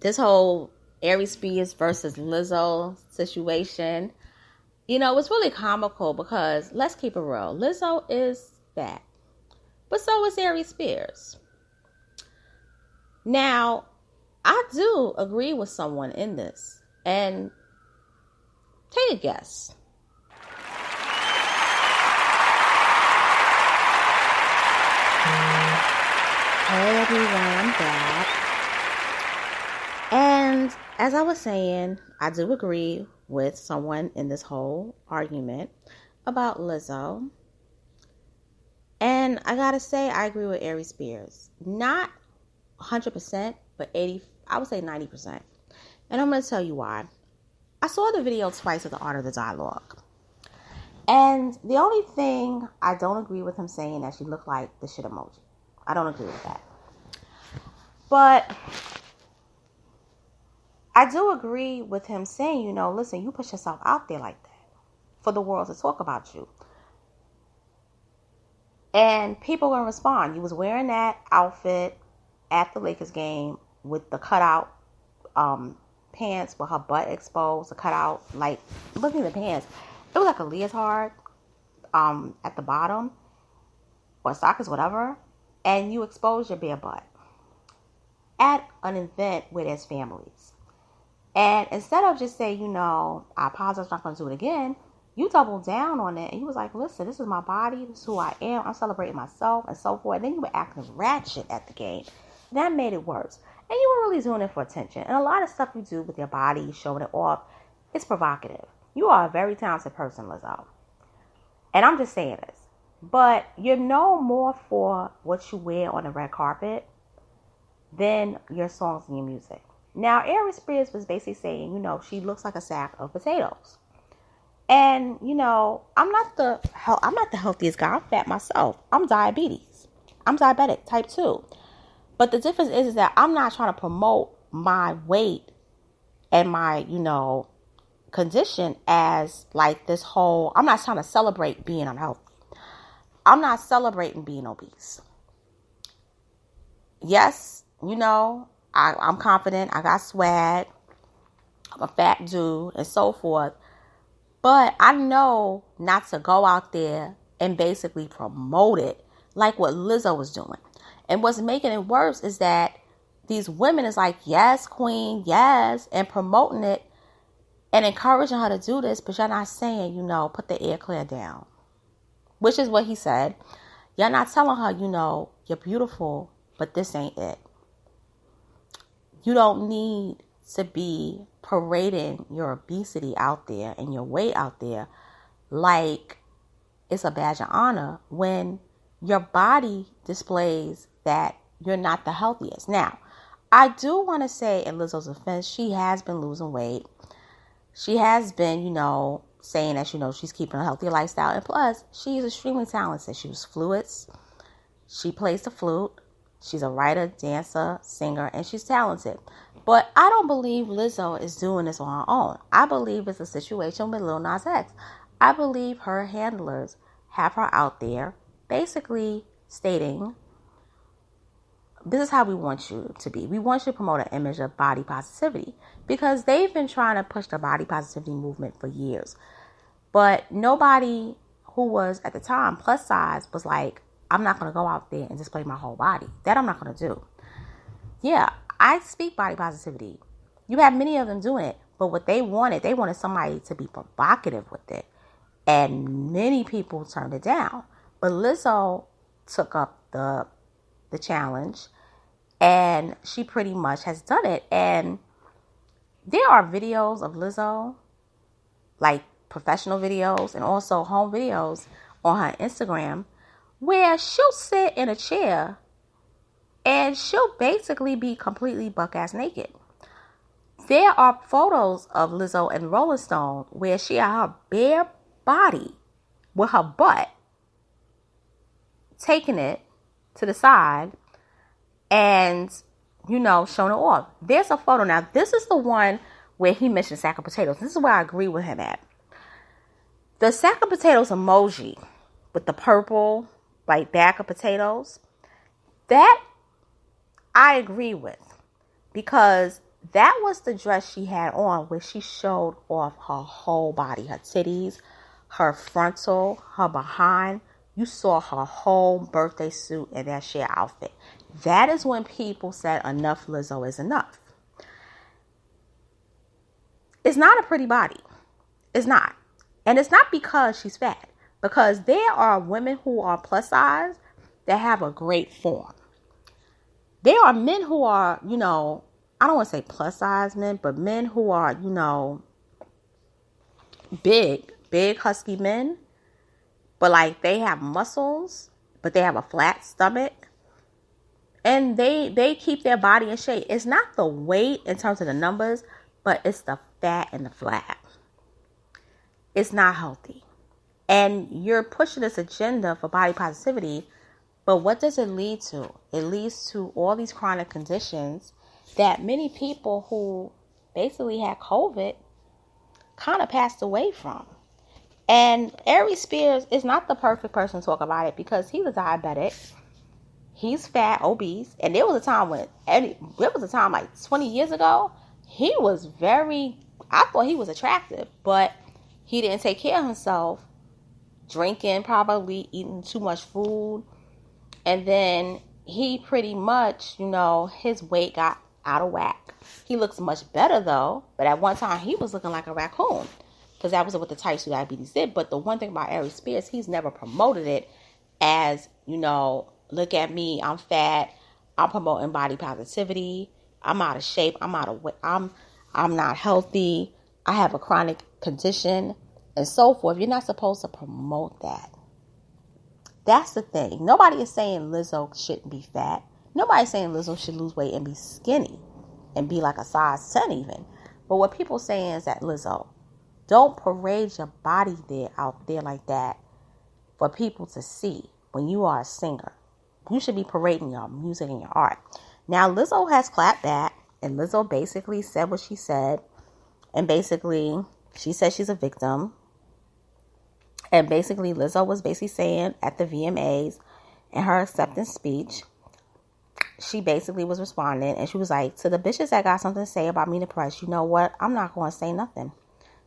this whole Aries Spears versus Lizzo situation, it's really comical because let's keep it real. Lizzo is bad, but so is Aries Spears. Now, I do agree with someone in this, and take a guess. Hey everyone, I'm back. And as I was saying, I do agree with someone in this whole argument about Lizzo. And I gotta say, I agree with Aries Spears. Not 100%, but I would say 90%. And I'm gonna tell you why. I saw the video twice of the Art of the Dialogue. And the only thing I don't agree with him saying that she looked like the shit emoji. I don't agree with that. But I do agree with him saying, listen, you put yourself out there like that for the world to talk about you. And people will respond. You was wearing that outfit at the Lakers game with the cutout pants with her butt exposed, the cutout, like, it wasn't even pants. It was like a leotard at the bottom, or sockets, whatever. And you expose your bare butt at an event where there's families. And instead of just saying, I apologize, I'm not going to do it again, you doubled down on it. And you was like, listen, this is my body. This is who I am. I'm celebrating myself and so forth. And then you were acting ratchet at the game. That made it worse. And you were really doing it for attention. And a lot of stuff you do with your body, showing it off, it's provocative. You are a very talented person, Lizzo. And I'm just saying this. But you're no more for what you wear on the red carpet than your songs and your music. Now, Aries Spears was basically saying, she looks like a sack of potatoes. And, I'm not the healthiest guy. I'm fat myself. I'm diabetic, type 2. But the difference is that I'm not trying to promote my weight and my, condition as like this whole, I'm not trying to celebrate being unhealthy. I'm not celebrating being obese. Yes, I'm confident. I got swag. I'm a fat dude and so forth. But I know not to go out there and basically promote it like what Lizzo was doing. And what's making it worse is that these women is like, yes, queen, yes, and promoting it and encouraging her to do this, but you're not saying, put the air clear down. Which is what he said. You're not telling her, you're beautiful, but this ain't it. You don't need to be parading your obesity out there and your weight out there like it's a badge of honor when your body displays that you're not the healthiest. Now, I do want to say in Lizzo's defense, she has been losing weight. She has been, saying that, she's keeping a healthy lifestyle. And plus, she is extremely talented. She was flutist. She plays the flute. She's a writer, dancer, singer, and she's talented. But I don't believe Lizzo is doing this on her own. I believe it's a situation with Lil Nas X. I believe her handlers have her out there basically stating, this is how we want you to be. We want you to promote an image of body positivity because they've been trying to push the body positivity movement for years. But nobody who was at the time plus size was like, I'm not going to go out there and display my whole body. That I'm not going to do. Yeah, I speak body positivity. You have many of them doing it. But what they wanted somebody to be provocative with it. And many people turned it down. But Lizzo took up the challenge. And she pretty much has done it. And there are videos of Lizzo, like professional videos and also home videos on her Instagram, where she'll sit in a chair and she'll basically be completely buck-ass naked. There are photos of Lizzo and Rolling Stone where she had her bare body with her butt taking it to the side and, showing it off. There's a photo. Now, this is the one where he mentioned sack of potatoes. This is where I agree with him at. The sack of potatoes emoji with the purple, like, bag of potatoes, that I agree with because That was the dress she had on, where she showed off her whole body, her titties, her frontal, her behind. You saw her whole birthday suit in that sheer outfit. That is when people said enough Lizzo is enough. It's not a pretty body. It's not. And it's not because she's fat. Because there are women who are plus size that have a great form. There are men who are, I don't want to say plus size men, but men who are, big husky men. But like they have muscles, but they have a flat stomach. And they keep their body in shape. It's not the weight in terms of the numbers, but it's the fat and the flat. It's not healthy. And you're pushing this agenda for body positivity, but what does it lead to? It leads to all these chronic conditions that many people who basically had COVID kind of passed away from. And Aries Spears is not the perfect person to talk about it because he's a diabetic. He's fat, obese. And there was a time like 20 years ago, I thought he was attractive, but he didn't take care of himself, drinking, probably eating too much food. And then he pretty much, his weight got out of whack. He looks much better though, but at one time he was looking like a raccoon because that was what the type 2 diabetes did. But the one thing about Aries Spears, he's never promoted it as, look at me, I'm fat, I'm promoting body positivity, I'm out of shape, I'm out of weight, I'm not healthy, I have a chronic condition, and so forth. You're not supposed to promote that. That's the thing. Nobody is saying Lizzo shouldn't be fat. Nobody's saying Lizzo should lose weight and be skinny and be like a size 10 even. But what people are saying is that Lizzo, don't parade your body out there like that for people to see when you are a singer. You should be parading your music and your art. Now, Lizzo has clapped back, and Lizzo basically said what she said. And basically, she said she's a victim. And basically, Lizzo was basically saying at the VMAs in her acceptance speech, she basically was responding. And she was like, to the bitches that got something to say about me in the press, you know what? I'm not going to say nothing.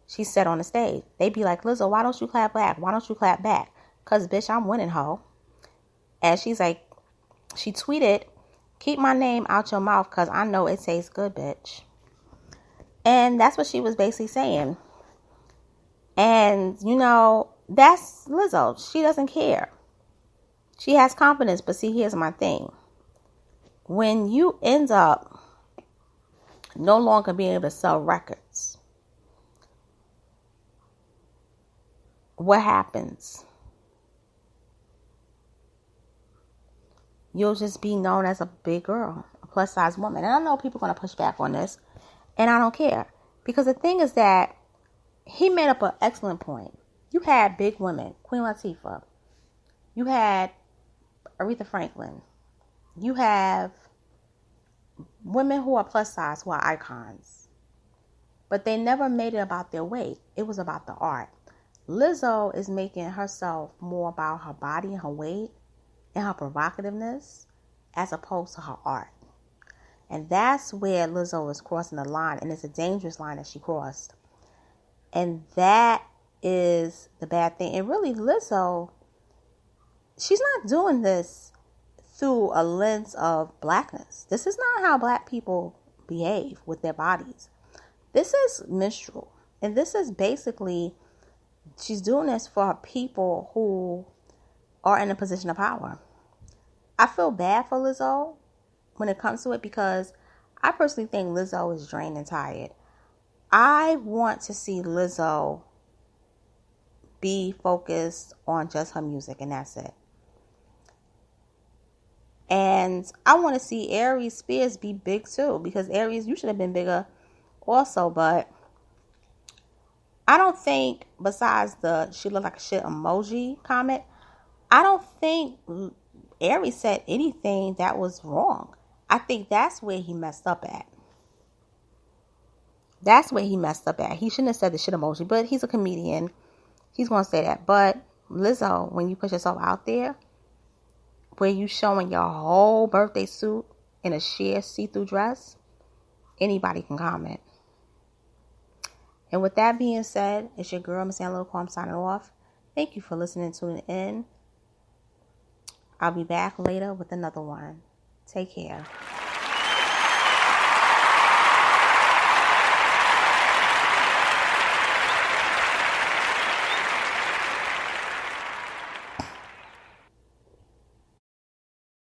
She said on the stage, they be like, Lizzo, why don't you clap back? Why don't you clap back? Because, bitch, I'm winning, ho. And she's like, she tweeted, keep my name out your mouth because I know it tastes good, bitch. And that's what she was basically saying. And, that's Lizzo. She doesn't care. She has confidence. But see, here's my thing. When you end up no longer being able to sell records, what happens? You'll just be known as a big girl, a plus size woman. And I know people are going to push back on this. And I don't care. Because the thing is that he made up an excellent point. You had big women, Queen Latifah. You had Aretha Franklin. You have women who are plus size, who are icons. But they never made it about their weight. It was about the art. Lizzo is making herself more about her body and her weight and her provocativeness as opposed to her art. And that's where Lizzo is crossing the line. And it's a dangerous line that she crossed. And that is the bad thing. And really, Lizzo, she's not doing this through a lens of blackness. This is not how black people behave with their bodies. This is minstrel. And this is basically, she's doing this for people who are in a position of power. I feel bad for Lizzo when it comes to it because I personally think Lizzo is drained and tired. I want to see Lizzo be focused on just her music and that's it. And I want to see Aries Spears be big too because Aries, you should have been bigger also, but I don't think, besides the she look like a shit emoji comment, I don't think Aries said anything that was wrong. I think that's where he messed up at. That's where he messed up at. He shouldn't have said the shit emoji, but he's a comedian. He's going to say that. But Lizzo, when you put yourself out there, where you showing your whole birthday suit in a sheer see-through dress, Anybody can comment. And with that being said, it's your girl, Miss Ann Loco. I'm signing off. Thank you for listening, tuning in. I'll be back later with another one. Take care.